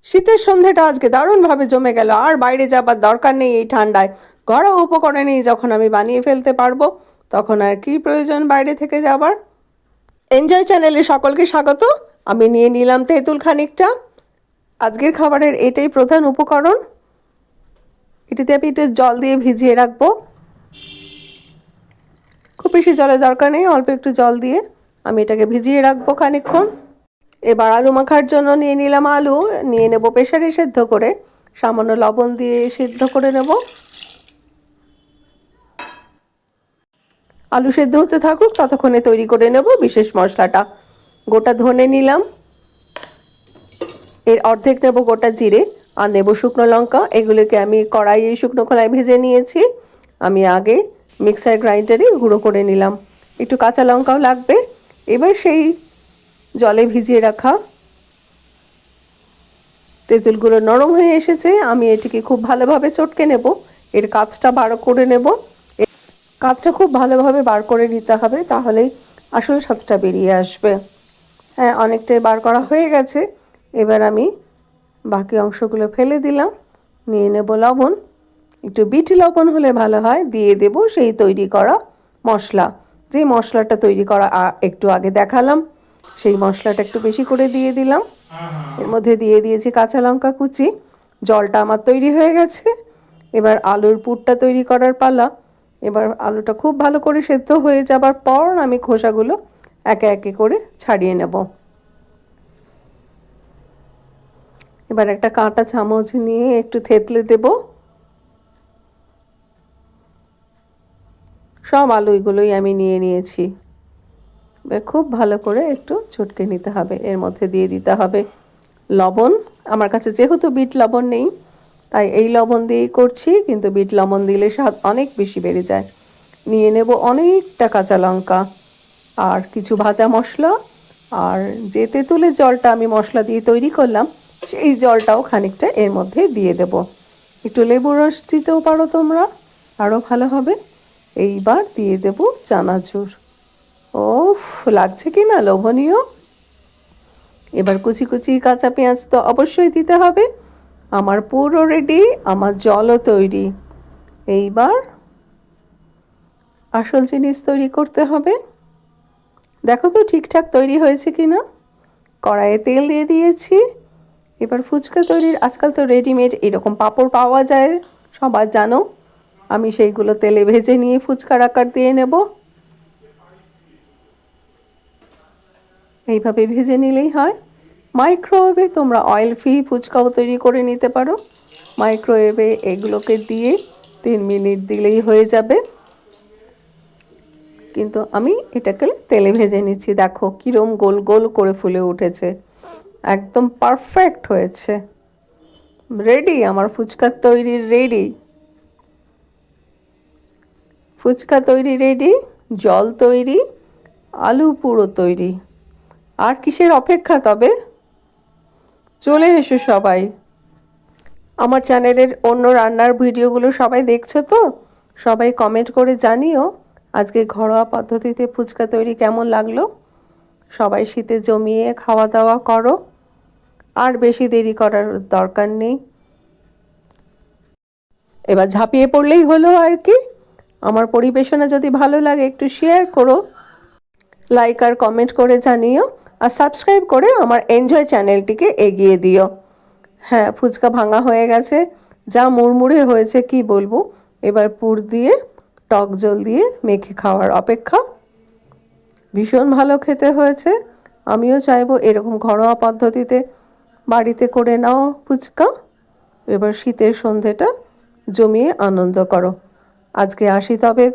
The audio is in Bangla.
শীতের সন্ধ্যাটা আজকে দারুণভাবে জমে গেল। আর বাইরে যাবার দরকার নেই এই ঠান্ডায়। ঘরোয়া উপকরণেই যখন আমি বানিয়ে ফেলতে পারবো, তখন আর কি প্রয়োজন বাইরে থেকে যাবার। এনজয় চ্যানেলে সকলকে স্বাগত। আমি নিয়ে নিলাম তেঁতুল খানিকটা। আজকের খাবারের এটাই প্রধান উপকরণ। এটিতে আমি একটু জল দিয়ে ভিজিয়ে রাখবো। খুব বেশি জলের দরকার নেই, অল্প একটু জল দিয়ে আমি এটাকে ভিজিয়ে রাখবো খানিকক্ষণ। এবার আলু মাখার জন্য নিয়ে নিলাম আলু, নিয়ে নেব প্রেসারে সেদ্ধ করে, সামান্য লবণ দিয়ে সেদ্ধ করে নেব। আলু সেদ্ধ হতে থাকুক, ততক্ষণে তৈরি করে নেব বিশেষ মশলাটা। গোটা ধনে নিলাম, এর অর্ধেক নেব গোটা জিরে, আর নেব শুকনো লঙ্কা। এগুলোকে আমি কড়াইয়ে শুকনো খোলায় ভেজে নিয়েছি। আমি আগে মিক্সার গ্রাইন্ডারে গুঁড়ো করে নিলাম। একটু কাঁচা লঙ্কাও লাগবে। এবার সেই জলে ভিজিয়ে রাখা তেঁতুলগুলো নরম হয়ে এসেছে। আমি এটিকে খুব ভালোভাবে চটকে নেব। এর কাঁচটা বার করে নেব। কাঁচটা খুব ভালোভাবে বার করে নিতে হবে, তাহলেই আসল স্বাদটা বেরিয়ে আসবে। হ্যাঁ, অনেকটাই বার করা হয়ে গেছে। এবার আমি বাকি অংশগুলো ফেলে দিলাম। নিয়ে নেব লবণ, একটু বিট লবণ হলে ভালো হয়। দিয়ে দেব সেই তৈরি করা মশলা, যে মশলাটা তৈরি করা একটু আগে দেখালাম, সেই মশলাটা একটু বেশি করে দিয়ে দিলাম। এর মধ্যে দিয়ে দিয়েছি কাঁচা লঙ্কা কুচি। জলটা আমার তৈরি হয়ে গেছে। এবার আলুর পুরটা তৈরি করার পালা। এবার আলুটা খুব ভালো করে সেদ্ধ হয়ে যাবার পর আমি খোসাগুলো একে একে করে ছাড়িয়ে নেব। এবার একটা কাঁটা চামচ নিয়ে একটু থেতলে দেব। সব আলুগুলোই আমি নিয়ে নিয়েছি। এবার খুব ভালো করে একটু চটকে নিতে হবে। এর মধ্যে দিয়ে দিতে হবে লবণ। আমার কাছে যেহেতু বিট লবণ নেই, তাই এই লবণ দিয়েই করছি, কিন্তু বিট লবণ দিলে স্বাদ অনেক বেশি বেড়ে যায়। নিয়ে নেব অনেকটা কাঁচা লঙ্কা আর কিছু ভাজা মশলা, আর যে তেঁতুলের জলটা আমি মশলা দিয়ে তৈরি করলাম, সেই জলটাও খানিকটা এর মধ্যে দিয়ে দেব। একটু লেবুর রস দিতেও পারো তোমরা, আরও ভালো হবে। এইবার দিয়ে দেব চানাচুর। ওফ, লাগছে কি না লোভনীয়! এবার কুচি কুচি কাঁচা পেঁয়াজ তো অবশ্যই দিতে হবে। আমার পুরো রেডি, আমার জলও তৈরি। এইবার আসল জিনিস তৈরি করতে হবে। দেখো তো ঠিকঠাক তৈরি হয়েছে কি না। কড়াইয়ে তেল দিয়ে দিয়েছি। এবার ফুচকা তৈরির আজকাল তো রেডিমেড এরকম পাঁপড় পাওয়া যায়, সবাই জানো। আমি সেইগুলো তেলে ভেজে নিয়ে ফুচকার আকার দিয়ে নেব। এইভাবে ভেজে নিলেই হয়। মাইক্রোওয়েভে তোমরা অয়েল ফ্রি ফুচকাও তৈরি করে নিতে পারো। মাইক্রোওয়েভে এগুলোকে দিয়ে 3 মিনিট দিলেই হয়ে যাবে, কিন্তু আমি এটাকে তেলে ভেজে নিচ্ছি। দেখো কিরম গোল গোল করে ফুলে উঠেছে, একদম পারফেক্ট হয়েছে। রেডি, আমার ফুচকা তৈরি রেডি। ফুচকা তৈরি রেডি, জল তৈরি, আলু পুরো তৈরি। আর কিসের অপেক্ষা তবে? চলে এসো সবাই। আমার চ্যানেলের অন্য রান্নার ভিডিওগুলো সবাই দেখছো তো? সবাই কমেন্ট করে জানিও আজকে ঘরোয়া পদ্ধতিতে ফুচকা তৈরি কেমন লাগলো। সবাই শীতে জমিয়ে খাওয়া দাওয়া করো, আর বেশি দেরি করার দরকার নেই। এবার ঝাঁপিয়ে পড়লেই হলো আর কি। আমার পরিবেশনা যদি ভালো লাগে একটু শেয়ার করো, লাইক আর কমেন্ট করে জানিও, আর সাবস্ক্রাইব করে আমার এনজয় চ্যানেলটিকে এগিয়ে দিও। হ্যাঁ, ফুচকা ভাঙা হয়ে গেছে, যা মুড়মুড়ে হয়েছে কি বলবো। এবার পুর দিয়ে টক জল দিয়ে মেখে খাওয়ার অপেক্ষা। ভীষণ ভালো খেতে হয়েছে। আমিও চাইবো এরকম ঘরোয়া পদ্ধতিতে বাড়িতে করে নাও ফুচকা। এবার শীতের সন্ধেটা জমিয়ে আনন্দ করো। আজকে আসি তবে।